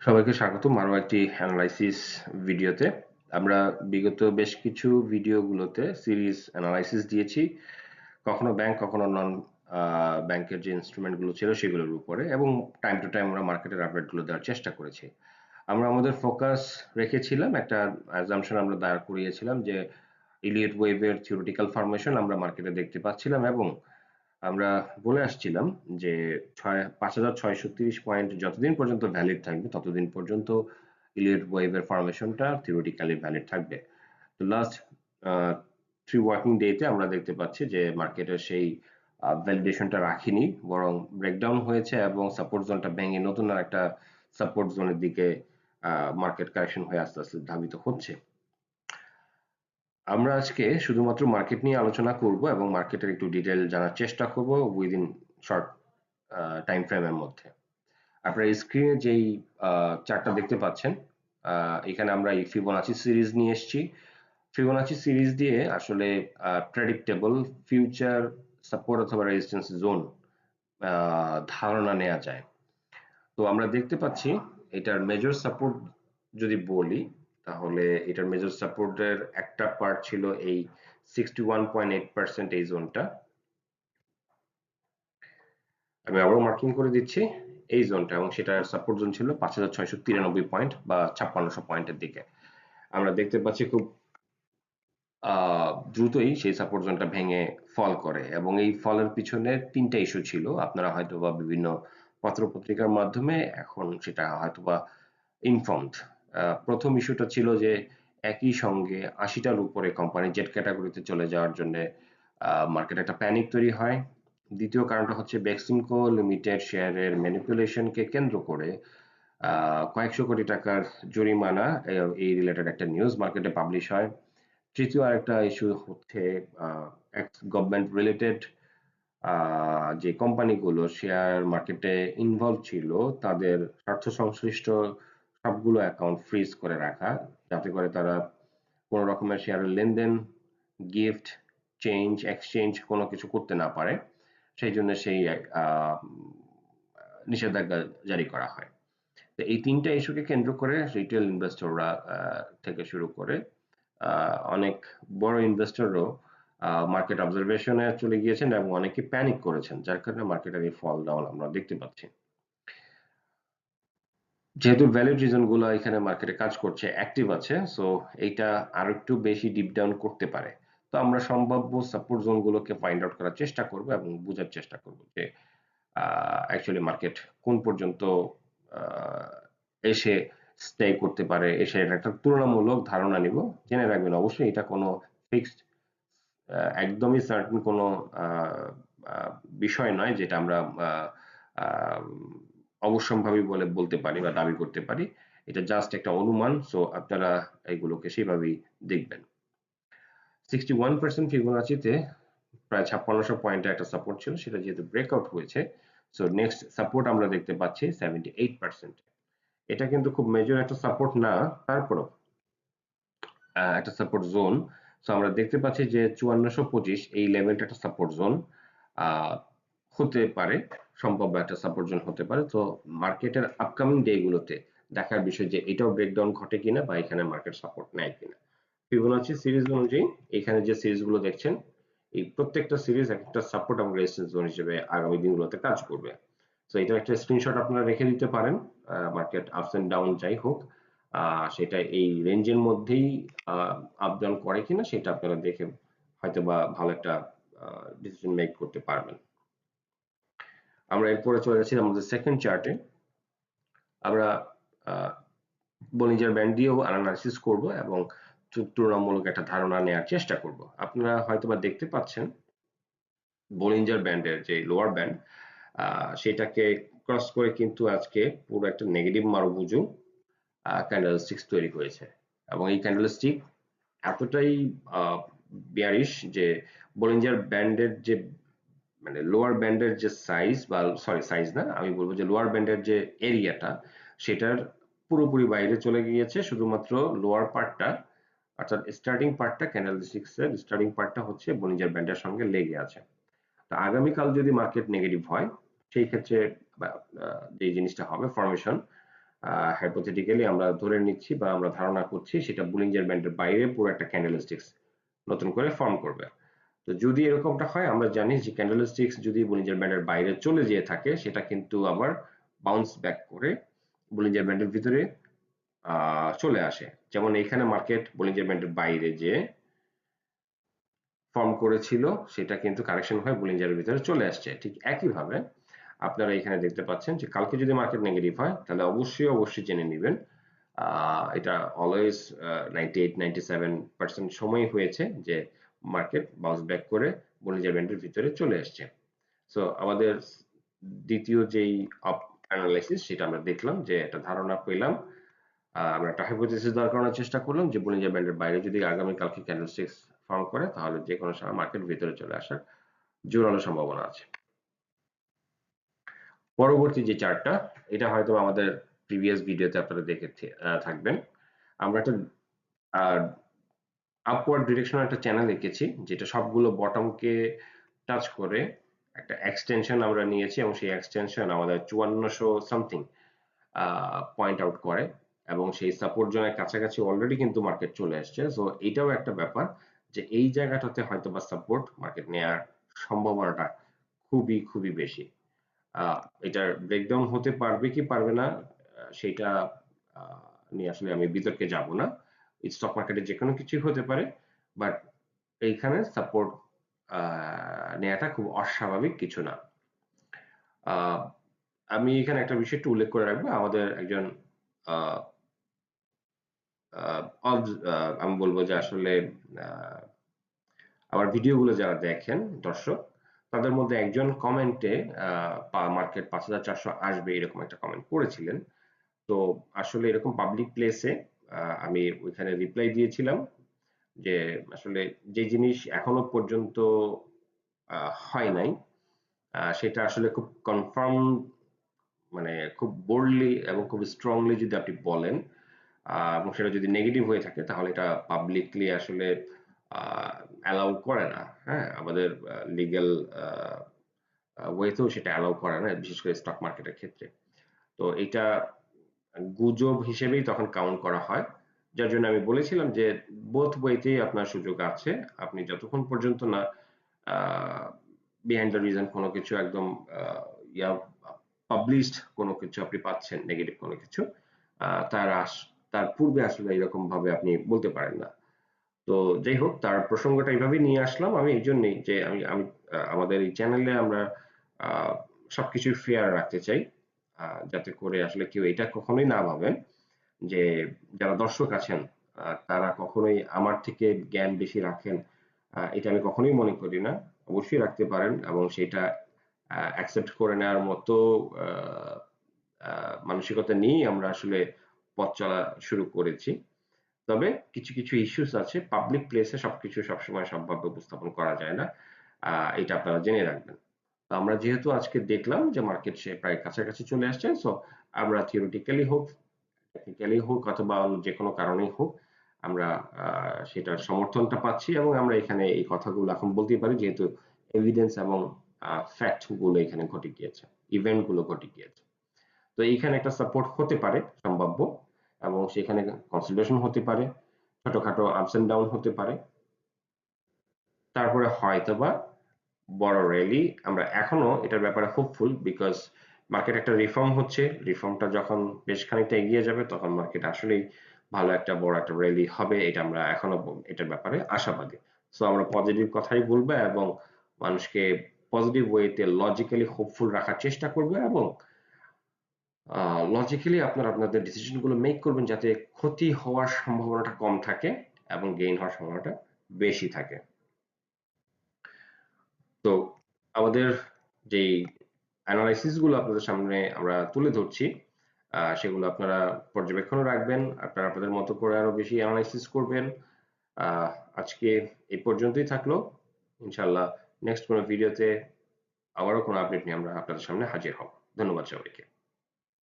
সবাইকে স্বাগতম আরো একটি অ্যানালাইসিস ভিডিওতে। আমরা বিগত বেশ কিছু ভিডিওগুলোতে সিরিজ অ্যানালাইসিস দিয়েছি, কখনো ব্যাংক কখনো নন ব্যাংকের যে ইনস্ট্রুমেন্ট গুলো ছিল সেগুলোর উপরে, এবং টাইম টু টাইম আমরা মার্কেটের আপডেট গুলো দেওয়ার চেষ্টা করেছি। আমরা আমাদের ফোকাস রেখেছিলাম, একটা অ্যাজাম্পশন আমরা দাঁড় করিয়েছিলাম যে ইলিয়ট ওয়েভের থিওরিটিক্যাল ফরমেশন আমরা মার্কেটে দেখতে পাচ্ছিলাম, এবং আমরা বলে আসছিলাম যে 5,630 পয়েন্ট যতদিন পর্যন্ত ভ্যালিড থাকবে ততদিন পর্যন্ত ইলিয়ট ওয়েভের ফরমেশনটা থিওরিটিক্যালি ভ্যালিড থাকবে। তো লাস্ট 3 ওয়ার্কিং ডেতে আমরা দেখতে পাচ্ছি যে মার্কেটের সেই ভ্যালিডেশনটা রাখিনি, বরং ব্রেকডাউন হয়েছে এবং সাপোর্ট জোনটা ভেঙে নতুন আর একটা সাপোর্ট জোনের দিকে মার্কেট কারেকশন হয়ে আস্তে আস্তে ধাবিত হচ্ছে। আমরা আজকে শুধুমাত্র মার্কেট নিয়ে আলোচনা করব এবং মার্কেটের একটু ডিটেইল জানার চেষ্টা করব উইদিন শর্ট টাইম ফ্রেমের মধ্যে। আপনারা স্ক্রিনে যেই চার্টটা দেখতে পাচ্ছেন, এখানে আমরা এই ফিবোনাচি সিরিজ নিয়ে এসেছি। ফিবোনাচি সিরিজ দিয়ে আসলে প্রেডিক্টেবল ফিউচার সাপোর্ট অথবা রেজিস্ট্যান্স জোন ধারণা নেওয়া যায়। তো আমরা দেখতে পাচ্ছি এটার মেজর সাপোর্ট যদি বলি, তাহলে এটার মেজর সাপোর্টের একটা পার্ট ছিল এই 61.8% এই জোনটা। আমি আবারও মার্কিং করে দিচ্ছি এই জোনটা, এবং সেটার সাপোর্ট জোন ছিল 5,693 পয়েন্ট বা 5,600 পয়েন্টের দিকে। আমরা দেখতে পাচ্ছি খুব দ্রুতই সেই সাপোর্ট জোনটা ভেঙে ফল করে, এবং এই ফলের পিছনে তিনটা ইস্যু ছিল। আপনারা হয়তোবা বিভিন্ন পত্রপত্রিকার মাধ্যমে এখন সেটা হয়তোবা ইনফর্মড। প্রথম ইস্যুটা ছিল যে একই সঙ্গে 80টার উপরে কোম্পানি জেট ক্যাটাগরিতে চলে যাওয়ার জন্য মার্কেটে একটা প্যানিক তৈরি হয়। দ্বিতীয় কারণটা হচ্ছে বেক্সিমকো লিমিটেড শেয়ারের ম্যানিপুলেশনকে কেন্দ্র করে কয়েকশো কোটি টাকার জরিমানা, এই রিলেটেড একটা নিউজ মার্কেটে পাবলিশ হয়। তৃতীয় আরেকটা ইস্যু হচ্ছে এক্স গভর্নমেন্ট রিলেটেড যে কোম্পানিগুলো শেয়ার মার্কেটে ইনভলভ ছিল তাদের স্বার্থ সংশ্লিষ্ট সবগুলো অ্যাকাউন্ট ফ্রিজ করে রাখা, যাতে করে তারা কোনো রকমের শেয়ারের লেনদেন, গিফট, চেঞ্জ, এক্সচেঞ্জ কোনো কিছু করতে না পারে। সেই জন্য সেই নিষেধাজ্ঞা জারি করা হয়। তো এই তিনটা ইস্যুকে কেন্দ্র করে রিটেল ইনভেস্টররা থেকে শুরু করে অনেক বড় ইনভেস্টরও মার্কেট অবজারভেশনে চলে গিয়েছেন এবং অনেকে প্যানিক করেছেন, যার কারণে মার্কেটের এই ফল ডাউন আমরা দেখতে পাচ্ছি। যেহেতু ভ্যালিড রিজন গুলো এখানে মার্কেটে কাজ করছে, অ্যাক্টিভ আছে, সো এইটা আরো একটু বেশি ডিপ ডাউন করতে পারে। তো আমরা সম্ভাব্য সাপোর্ট জোন গুলোকে ফাইন্ড আউট করার চেষ্টা করব এবং বোঝার চেষ্টা করব যে অ্যাকচুয়ালি মার্কেট কোন পর্যন্ত এসে স্টে করতে পারে, এসে একটা তুলনামূলক ধারণা নিব। জেনে রাখবেন অবশ্যই এটা কোনো ফিক্সড একদমই সার্টেন কোনো বিষয় নয় যেটা আমরা অবশ্যম্ভাবী বলে বলতে পারি বা দাবি করতে পারি। এটা জাস্ট একটা অনুমান, সো আপনারা এগুলোকে সেভাবেই দেখবেন। 61% ফিবোনাচিতে প্রায় 5,600 পয়েন্টে একটা সাপোর্ট ছিল, সেটা যেহেতু ব্রেকআউট হয়েছে, সো নেক্সট সাপোর্ট আমরা দেখতে পাচ্ছি 78%। এটা কিন্তু খুব মেজর একটা সাপোর্ট না, তারপরও একটা সাপোর্ট জোন। সো আমরা দেখতে পাচ্ছি যে 5425 এই লেভেলটা একটা সাপোর্ট জোন হতে পারে, সম্ভাব্য একটা সাপোর্ট জোন হতে পারে। তো মার্কেটের আপকামিং ডে গুলোতে দেখার বিষয় যে এটাও ব্রেকডাউন ঘটে কিনা বা এখানে মার্কেট সাপোর্ট নেয় কিনা। ফিবোনাচি সিরিজ অনুযায়ী এখানে যে সিরিজগুলো দেখছেন, এই প্রত্যেকটা সিরিজ একটা সাপোর্ট এবং রেজিস্ট্যান্স জোন হিসেবে আগামী দিনগুলোতে কাজ করবে। তো এটা একটা স্ক্রিনশট আপনারা রেখে দিতে পারেন। মার্কেট আপস এন্ড ডাউন যাই হোক, সেটা এই রেঞ্জের মধ্যেই আপ ডাউন করে কিনা সেটা আপনারা দেখে হয়তোবা ভালো একটা ডিসিশন মেক করতে পারবেন। আমরা এরপরে চলে যাচ্ছি আমাদের সেকেন্ড চার্টে। আমরা বলিঞ্জার ব্যান্ড দিয়েও অ্যানালাইসিস করব এবং তুলনামূলক একটা ধারণা নেওয়ার চেষ্টা করব। আপনারা হয়তোবা দেখতে পাচ্ছেন বলিঞ্জার ব্যান্ডের যে লোয়ার ব্যান্ড, সেটাকে ক্রস করে কিন্তু আজকে পুরো একটা নেগেটিভ মারুভুজু ক্যান্ডেলস্টিক্স তৈরি হয়েছে, এবং এই ক্যান্ডেলস্টিক এতটাই বিয়ারিশ যে বলিঞ্জার ব্যান্ডের যে মানে লোয়ার ব্যান্ডের যে সাইজ, বা সরি সাইজ না, আমি বলবো যে লোয়ার ব্যান্ডের যে এরিয়াটা সেটার পুরোপুরি বাইরে চলে গিয়েছে। শুধুমাত্র লোয়ার পার্টটা, অর্থাৎ স্টার্টিং পার্টটা, ক্যান্ডেলস্টিক্স এর স্টার্টিং পার্টটা হচ্ছে বলিঞ্জার ব্যান্ডের সঙ্গে লেগে আছে। তো আগামীকাল যদি মার্কেট নেগেটিভ হয়, সেই ক্ষেত্রে যে জিনিসটা হবে ফরমেশন, হাইপোথেটিক্যালি আমরা ধরে নিচ্ছি বা আমরা ধারণা করছি সেটা বুলিঞ্জার ব্যান্ডের বাইরে পুরো একটা ক্যান্ডেলস্টিক্স নতুন করে ফর্ম করবে। তো যদি এরকমটা হয়, আমরা জানি যে ক্যান্ডেলস্টিক্স যদি বুলিঞ্জার ব্যান্ডের বাইরে চলে যেয়ে থাকে সেটা কিন্তু আবার বাউন্স ব্যাক করে বুলিঞ্জার ব্যান্ডের ভিতরে চলে আসে। যেমন এখানে মার্কেট বুলিঞ্জার ব্যান্ডের বাইরে যে ফর্ম করেছিল সেটা কিন্তু কারেকশন হয়ে বুলিঞ্জারের ভিতরে চলে আসছে। ঠিক একইভাবে আপনারা এখানে দেখতে পাচ্ছেন যে কালকে যদি মার্কেট নেগেটিভ হয় তাহলে অবশ্যই জেনে নেবেন এটা অলওয়েজ 98-97% সময় হয়েছে যে মার্কেট বাউন্স ব্যাক করে বলিঞ্জার ব্যান্ডের ভিতরে চলে আসছে। সো আমাদের দ্বিতীয় যেই অ্যানালাইসিস সেটা আমরা দেখলাম যে একটা ধারণা পেলাম, আমরা একটা হাইপোথিসিস দাঁড় করানোর চেষ্টা করলাম যে বলিঞ্জার ব্যান্ডের বাইরে যদি আগামী কালকে ক্যান্ডেলস্টিক্স ফর্ম করে তাহলে যে কোনো সময় মার্কেট ভিতরে চলে আসার জোরালো সম্ভাবনা আছে। পরবর্তী যে চার্টটা, এটা হয়তো আমাদের প্রিভিয়াস ভিডিওতে আপনারা দেখে থাকবেন। আমরা একটা আপওয়ার্ড ডিরেকশন একটা চ্যানেল এঁকেছি যেটা সবগুলো বটমকে টাচ করে একটা এক্সটেনশন আমরা নিয়েছি এবং সেই এক্সটেনশন আমাদের 5400 সামথিং পয়েন্ট আউট করে এবং সেই সাপোর্ট জোনের কাছাকাছি অলরেডি কিন্তু মার্কেট চলে আসছে। সো এটাও একটা ব্যাপার যে এই জায়গাটাতে হয়তো বা সাপোর্ট মার্কেট নেওয়ার সম্ভাবনাটা খুবই বেশি। এটার ব্রেকডাউন হতে পারবে কি পারবে না সেটা নিয়ে আসলে আমি বিতর্কে যাব না। স্টক মার্কেটে যে কোনো কিছুই হতে পারে, বাট এইখানে সাপোর্ট নেওয়াটা খুব অস্বাভাবিক কিছু না। আমি এখানে একটা বিষয় একটু উল্লেখ করে রাখবো, আমাদের একজন আমি বলবো যে আসলে আমার ভিডিওগুলো যারা দেখেন দর্শক, তাদের মধ্যে একজন কমেন্টে মার্কেট 5400 আসবে এরকম একটা কমেন্ট করেছিলেন। তো আসলে এরকম পাবলিক প্লেসে আমি ওইখানে রিপ্লাই দিয়েছিলাম যে আসলে যে জিনিস এখনো পর্যন্ত হয় নাই সেটা আসলে খুব কনফার্ম, মানে খুব বোল্ডলি এবং খুব স্ট্রংলি যদি আপনি বলেন এবং সেটা যদি নেগেটিভ হয়ে থাকে তাহলে এটা পাবলিকলি আসলে অ্যালাউ করে না। হ্যাঁ, আমাদের লিগ্যাল ওয়েতেও সেটা অ্যালাউ করে না, বিশেষ করে স্টক মার্কেটের ক্ষেত্রে। তো এটা গুজব হিসেবেই তখন কাউন্ট করা হয়, যার জন্য আমি বলেছিলাম যে বোথ ওয়েতেই আপনার সুযোগ আছে। আপনি যতক্ষণ পর্যন্ত না বিহাইন্ড দ্য রিজন কোনো কিছু একদম ইয়া পাবলিশড কোনো কিছু আপনি পাচ্ছেন নেগেটিভ কোনো কিছু, তার পূর্বে আসলে এরকম ভাবে আপনি বলতে পারেন না। তো যাই হোক, তার প্রসঙ্গটা এইভাবেই নিয়ে আসলাম আমি এই জন্যই যে আমি আমি আমাদের এই চ্যানেলে আমরা সবকিছু ফেয়ার রাখতে চাই, যাতে করে আসলে কেউ এটা কখনোই না ভাবেন যে যারা দর্শক আছেন তারা কখনোই আমার থেকে জ্ঞান বেশি রাখেন। এটা আমি কখনোই মনে করি না। অবশ্যই রাখতে পারেন এবং সেটা অ্যাকসেপ্ট করে নেওয়ার মতো মানসিকতা নিয়েই আমরা আসলে পথ চলা শুরু করেছি। তবে কিছু ইস্যুস আছে, পাবলিক প্লেসে সবকিছু সবসময় সবভাবে উপস্থাপন করা যায় না। এটা আপনারা জেনে রাখবেন। তো আমরা যেহেতু আজকে দেখলাম যে মার্কেট সে প্রায় কাছাকাছি চলে আসছে, সো আমরা থিওরিটিক্যালি হোক, টেকনিক্যালি হোক অথবা অন্য যে কোনো কারণেই হোক, আমরা সেটার সমর্থনটা পাচ্ছি এবং আমরা এখানে এই কথাগুলো এখন বলতেই পারি যেহেতু এভিডেন্স এবং ফ্যাক্ট গুলো এখানে ঘটে গিয়েছে, ইভেন্ট গুলো ঘটে গিয়েছে। তো এইখানে একটা সাপোর্ট হতে পারে সম্ভাব্য এবং সেখানে কনসলিডেশন হতে পারে, ছোটখাটো আপস এন্ড ডাউন হতে পারে, তারপরে হয়তোবা বড় র্যালি। আমরা এখনো এটার ব্যাপারে হোপফুল, বিকজ মার্কেট একটা রিফর্ম হচ্ছে, রিফর্মটা যখন বেশ খানিকটা এগিয়ে যাবে তখন মার্কেট আসলেই ভালো একটা বড় একটা র্যালি হবে, এটা আমরা এখনো এটার ব্যাপারে আশাবাদী। সো আমরা পজিটিভ কথাই বলবো এবং মানুষকে পজিটিভ ওয়েতে লজিক্যালি হোপফুল রাখার চেষ্টা করবো এবং লজিক্যালি আপনারা আপনাদের ডিসিশন গুলো মেক করবেন যাতে ক্ষতি হওয়ার সম্ভাবনাটা কম থাকে এবং গেইন হওয়ার সম্ভাবনাটা বেশি থাকে। তো আমাদের যেই অ্যানালাইসিস গুলো আপনাদের সামনে আমরা তুলে ধরছি সেগুলো আপনারা পর্যবেক্ষণও রাখবেন, আপনারা আপনাদের মতো করে আরো বেশি অ্যানালাইসিস করবেন। আজকে এই পর্যন্তই থাকলো। ইনশাআল্লাহ নেক্সট কোনো ভিডিওতে আবারও কোনো আপডেট নিয়ে আমরা আপনাদের সামনে হাজির হব। ধন্যবাদ সবাইকে।